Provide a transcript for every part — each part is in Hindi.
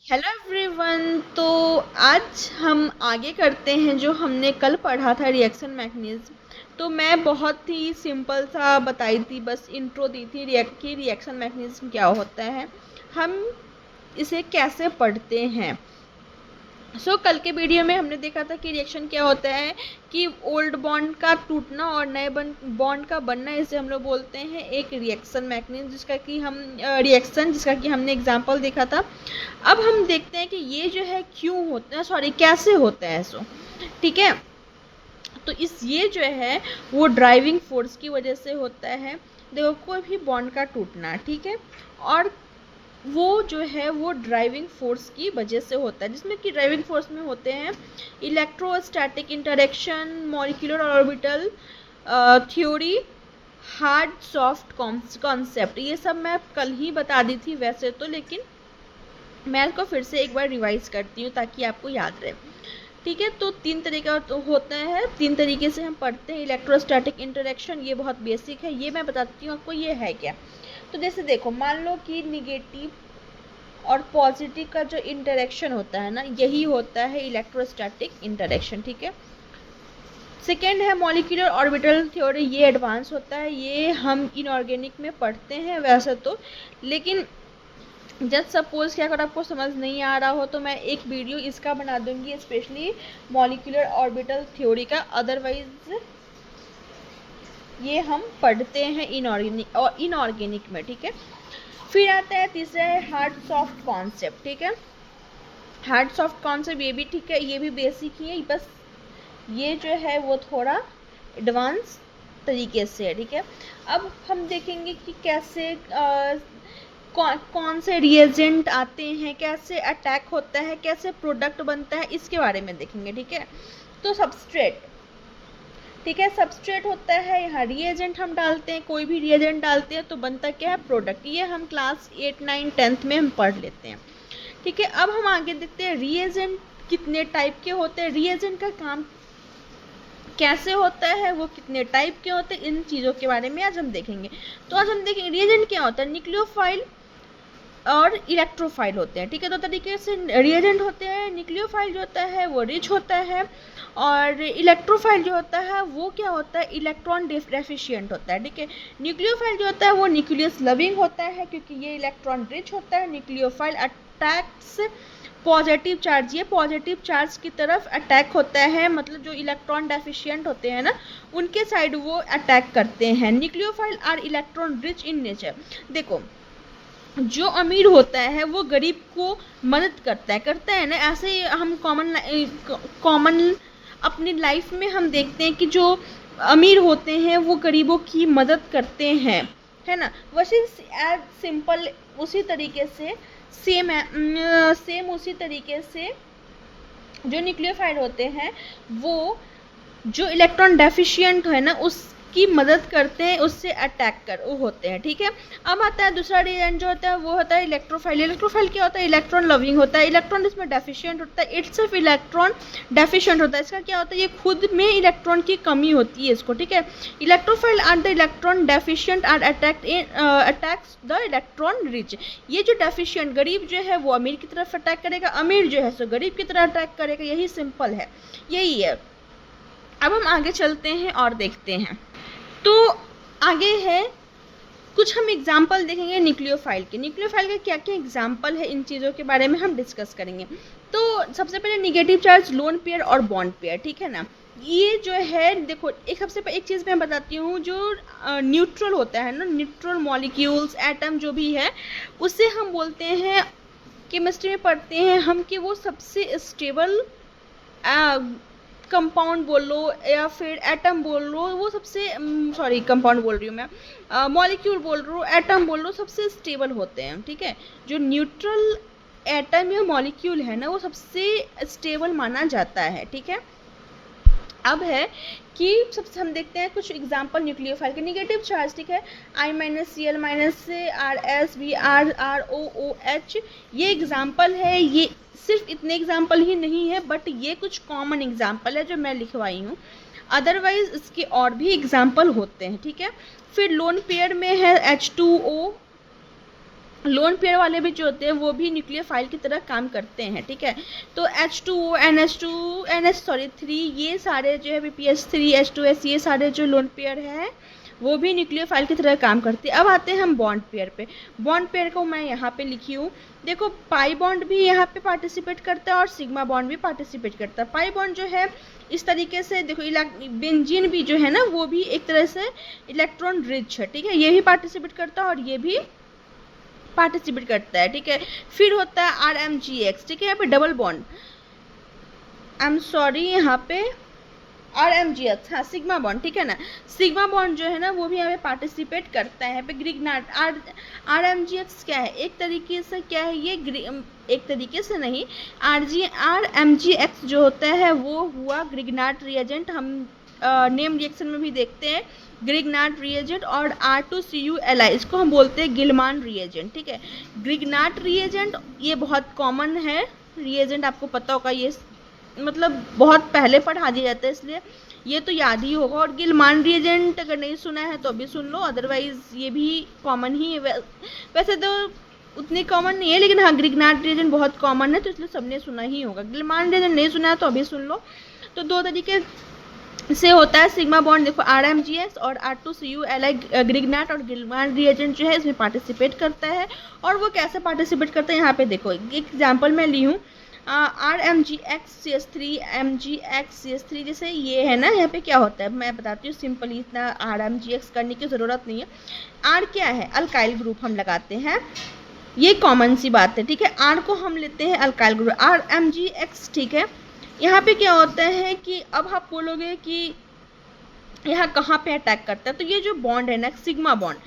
Hello everyone. तो आज हम आगे करते हैं जो हमने कल पढ़ा था रिएक्शन मैकेनिज्म। तो मैं बहुत ही सिंपल सा बताई थी, बस इंट्रो दी थी रिएक्शन मैकेनिज्म क्या होता है, हम इसे कैसे पढ़ते हैं। कल के वीडियो में हमने देखा था कि रिएक्शन क्या होता है, कि ओल्ड बॉन्ड का टूटना और नए बॉन्ड का बनना, इसे हम लोग बोलते हैं एक रिएक्शन मैकेनिज्म, जिसका कि हमने एग्जांपल देखा था। अब हम देखते हैं कि ये जो है क्यों होता है, सॉरी कैसे होता है। ठीक है, तो ये जो है वो ड्राइविंग फोर्स की वजह से होता है। देखो, कोई भी बॉन्ड का टूटना, ठीक है, और वो जो है वो ड्राइविंग फोर्स की वजह से होता है, जिसमें कि ड्राइविंग फोर्स में होते हैं electrostatic interaction, molecular orbital theory, hard soft concept. ये सब मैं कल ही बता दी थी वैसे तो, लेकिन मैं इसको फिर से एक बार रिवाइज करती हूँ ताकि आपको याद रहे। ठीक है, तो तीन तरीका तो होता है, तीन तरीके से हम पढ़ते हैं इलेक्ट्रोस्टैटिक इंटरेक्शन। ये बहुत बेसिक है, ये मैं बताती हूँ आपको ये है क्या। तो जैसे देखो, मान लो कि निगेटिव और पॉजिटिव का जो इंटरेक्शन होता है ना, यही होता है इलेक्ट्रोस्टैटिक इंटरेक्शन। ठीक है, सेकेंड है मॉलिक्यूलर ऑर्बिटल थ्योरी। ये एडवांस होता है, ये हम इनऑर्गेनिक में पढ़ते हैं वैसे तो, लेकिन जस्ट सपोज कि अगर आपको समझ नहीं आ रहा हो तो मैं एक वीडियो इसका बना दूंगी, स्पेशली मॉलिक्यूलर ऑर्बिटल थ्योरी का। अदरवाइज ये हम पढ़ते हैं इनऑर्गेनिक में। ठीक है, फिर आता है तीसरा है हार्ड सॉफ्ट कॉन्सेप्ट। ठीक है, हार्ड सॉफ्ट कॉन्सेप्ट ये भी ठीक है, ये भी बेसिक ही है, बस ये जो है वो थोड़ा एडवांस तरीके से है। ठीक है, अब हम देखेंगे कि कैसे कौन से रिएजेंट आते हैं, कैसे अटैक होता है, कैसे प्रोडक्ट बनता है, इसके बारे में देखेंगे। ठीक है, तो सबस्ट्रेट, ठीक है, सबस्ट्रेट होता है, यहाँ रिएजेंट हम डालते हैं, कोई भी रिएजेंट डालते हैं तो बनता क्या है, प्रोडक्ट। ये हम क्लास 8, 9, 10th में हम पढ़ लेते हैं। ठीक है, अब हम आगे देखते हैं रिएजेंट कितने टाइप के होते हैं, रिएजेंट का काम कैसे होता है, वो कितने टाइप के होते हैं, इन चीज़ों के बारे में आज हम देखेंगे। तो आज हम देखेंगे रिएजेंट क्या होता है, न्यूक्लियोफाइल और इलेक्ट्रोफाइल होते हैं। ठीक है, दो तरीके से रिएजेंट होते हैं। न्यूक्लियोफाइल जो होता है वो रिच होता है, और इलेक्ट्रोफाइल जो होता है वो क्या होता है, इलेक्ट्रॉन डेफिशिएंट होता है। ठीक है, न्यूक्लियोफाइल जो होता है वो न्यूक्लियस लविंग होता है, क्योंकि ये इलेक्ट्रॉन रिच होता है। न्यूक्लियोफाइल अटैक्स पॉजिटिव चार्ज, ये पॉजिटिव चार्ज की तरफ अटैक होता है, मतलब जो इलेक्ट्रॉन डेफिशिएंट होते हैं ना, उनके साइड वो अटैक करते हैं। Nucleophile are electron rich in nature. देखो, जो अमीर होता है वो गरीब को मदद करता है ना। ऐसे ही हम कॉमन अपनी लाइफ में हम देखते हैं कि जो अमीर होते हैं वो गरीबों की मदद करते हैं, है ना। वैसे एज सिंपल उसी तरीके से सेम उसी तरीके से जो न्यूक्लियोफाइल होते हैं वो जो इलेक्ट्रॉन डेफिशिएंट है ना उसकी मदद करते हैं, उससे वो होते हैं। ठीक है, अब आता है दूसरा रिएजेंट जो होता है वो होता है इलेक्ट्रोफाइल। इलेक्ट्रोफाइल क्या होता है, इलेक्ट्रॉन लविंग होता है। इलेक्ट्रॉन इसमें डेफिशिएंट होता है, इट्स सिर्फ इलेक्ट्रॉन डेफिशिएंट होता है। इसका क्या होता है, ये खुद में इलेक्ट्रॉन की कमी होती है इसको। ठीक है, electrophile are the electron deficient are attacks the electron rich. ये जो डेफिशिएंट गरीब जो है वो अमीर की तरफ अटैक करेगा, अमीर जो है सो गरीब की तरफ अटैक करेगा। यही सिंपल है, यही है। अब हम आगे चलते हैं और देखते हैं। तो आगे है कुछ हम एग्जाम्पल देखेंगे न्यूक्लियोफाइल के। न्यूक्लियोफाइल का क्या क्या एग्जाम्पल है, इन चीज़ों के बारे में हम डिस्कस करेंगे। तो सबसे पहले निगेटिव चार्ज, लोन पेयर और बॉन्ड पेयर। ठीक है ना, ये जो है देखो, सबसे पहले एक चीज़ मैं बताती हूँ, जो न्यूट्रल होता है ना, न्यूट्रल मॉलिक्यूल्स एटम जो भी है, उसे हम बोलते हैं, केमिस्ट्री में पढ़ते हैं हम, कि वो सबसे स्टेबल कंपाउंड बोल लो या फिर एटम बोल लो, वो सबसे सॉरी कंपाउंड बोल रही हूँ मैं, मॉलिक्यूल बोल रही हूँ, एटम बोल लो, सबसे स्टेबल होते हैं। ठीक है, जो न्यूट्रल एटम या मॉलिक्यूल है ना वो सबसे स्टेबल माना जाता है। ठीक है, अब है कि सबसे हम देखते हैं कुछ एग्जांपल न्यूक्लियोफाइल के। नेगेटिव चार्ज, ठीक है, I-Cl- RS Br ROOH, ये एग्जांपल है। ये सिर्फ इतने एग्जांपल ही नहीं है, बट ये कुछ कॉमन एग्जांपल है जो मैं लिखवाई हूँ, अदरवाइज इसके और भी एग्जांपल होते हैं। ठीक है, फिर लोन पेयर में है H2O लोन पेयर वाले भी जो होते हैं वो भी न्यूक्लियोफाइल की तरह काम करते हैं, ठीक है। तो H2O, NH3 ये सारे जो है BPS3, H2S ये सारे जो लोन पेयर हैं वो भी न्यूक्लियोफाइल की तरह काम करते हैं। अब आते हैं हम बॉन्ड पेयर पे। बॉन्ड पेयर को मैं यहाँ पे लिखी हूँ, देखो पाई बॉन्ड भी यहाँ पे पार्टिसिपेट करता है और सिग्मा बॉन्ड भी पार्टिसिपेट करता है। पाई बॉन्ड जो है इस तरीके से देखो, बेंजीन भी जो है ना वो भी एक तरह से इलेक्ट्रॉन रिच है, ठीक है, ये भी पार्टिसिपेट करता है और ये भी पार्टिसिपेट करता है, ठीक है। फिर होता है RMGX, ठीक है, यहाँ पे डबल बॉन्ड, यहाँ पे RMGX, हाँ सिग्मा बॉन्ड, ठीक है ना। सिग्मा बॉन्ड जो है ना वो भी यहाँ पे पार्टिसिपेट करता है। यहाँ पे ग्रिग्नाट RMGX क्या है, एक तरीके से क्या है ये, एक तरीके से नहीं, RMGX जो होता है वो हुआ ग्रिग्नाट रिएजेंट। हम नेम रिएक्शन में भी देखते हैं ग्रिग्नाट रिएजेंट। और R2CuLi इसको हम बोलते हैं गिलमान रिएजेंट, ठीक है। ग्रिग्नाट रिएजेंट ये बहुत कॉमन है रिएजेंट, आपको पता होगा, ये मतलब बहुत पहले पढ़ा दिया जाता है इसलिए ये तो याद ही होगा। और गिलमान रिएजेंट अगर नहीं सुना है तो अभी सुन लो, अदरवाइज ये भी कॉमन ही है। वैसे तो उतनी कॉमन नहीं है, लेकिन हाँ ग्रिग्नाट रिएजेंट बहुत कॉमन है तो इसलिए सबने सुना ही होगा। गिलमान रिएजेंट नहीं सुना है तो अभी सुन लो। तो दो तरीके से होता है सिग्मा बॉन्ड, देखो RMGX और R2CuLi ग्रिग्नाट और गिलमान रिएजेंट जो है इसमें पार्टिसिपेट करता है। और वो कैसे पार्टिसिपेट करता है यहाँ पे देखो, एक एग्जाम्पल मैं ली हूँ, RMGX-CH3 MGX-CH3 जैसे ये है ना, यहाँ पे क्या होता है मैं बताती हूँ सिंपली, इतना RMGX करने की ज़रूरत नहीं है। R क्या है, अल्काइल ग्रुप हम लगाते हैं, ये कॉमन सी बात है, ठीक है। R को हम लेते हैं अल्काइल ग्रुप RMGX, ठीक है। यहाँ पे क्या होता है कि अब आप बोलोगे कि यहाँ कहाँ पे अटैक करता है, तो ये जो बॉन्ड है ना सिग्मा बॉन्ड,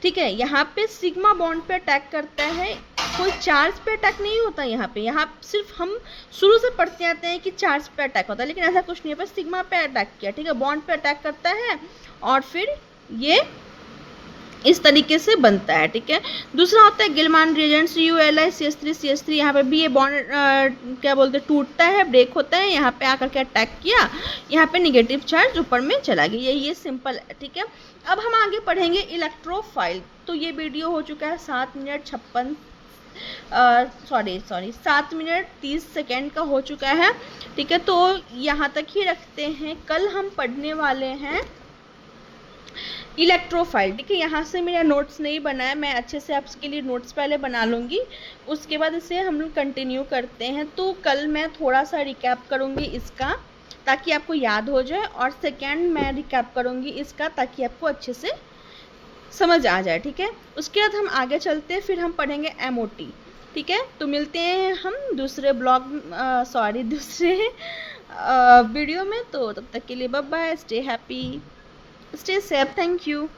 ठीक है, यहाँ पे सिग्मा बॉन्ड पे अटैक करता है, कोई चार्ज पे अटैक नहीं होता यहाँ पे। यहाँ सिर्फ हम शुरू से पढ़ते आते हैं कि चार्ज पे अटैक होता है, लेकिन ऐसा कुछ नहीं है, पर सिग्मा पे अटैक किया, ठीक है, बॉन्ड पे अटैक करता है और फिर ये इस तरीके से बनता है, ठीक है। दूसरा होता है गिलमान रिएजेंट CuLi CH3 यहाँ पे भी ये बॉन्ड क्या बोलते हैं टूटता है, ब्रेक होता है, यहाँ पे आकर के अटैक किया, यहाँ पे नेगेटिव चार्ज ऊपर में चला गया, ये सिंपल है, ठीक है। अब हम आगे पढ़ेंगे इलेक्ट्रोफाइल। तो ये वीडियो हो चुका है 7 मिनट 7 मिनट 30 सेकेंड का हो चुका है, ठीक है। तो यहाँ तक ही रखते हैं, कल हम पढ़ने वाले हैं इलेक्ट्रोफाइल, ठीक है। यहाँ से मेरा नोट्स नहीं बना है, मैं अच्छे से आपके लिए नोट्स पहले बना लूँगी, उसके बाद इसे हम लोग कंटिन्यू करते हैं। तो कल मैं थोड़ा सा रिकैप करूँगी इसका ताकि आपको याद हो जाए, और सेकेंड मैं रिकैप करूँगी इसका ताकि आपको अच्छे से समझ आ जाए, ठीक है। उसके बाद हम आगे चलते हैं, फिर हम पढ़ेंगे MOT, ठीक है। तो मिलते हैं हम दूसरे दूसरे वीडियो में। तो तब तक के लिए bye bye, stay happy, stay safe, thank you.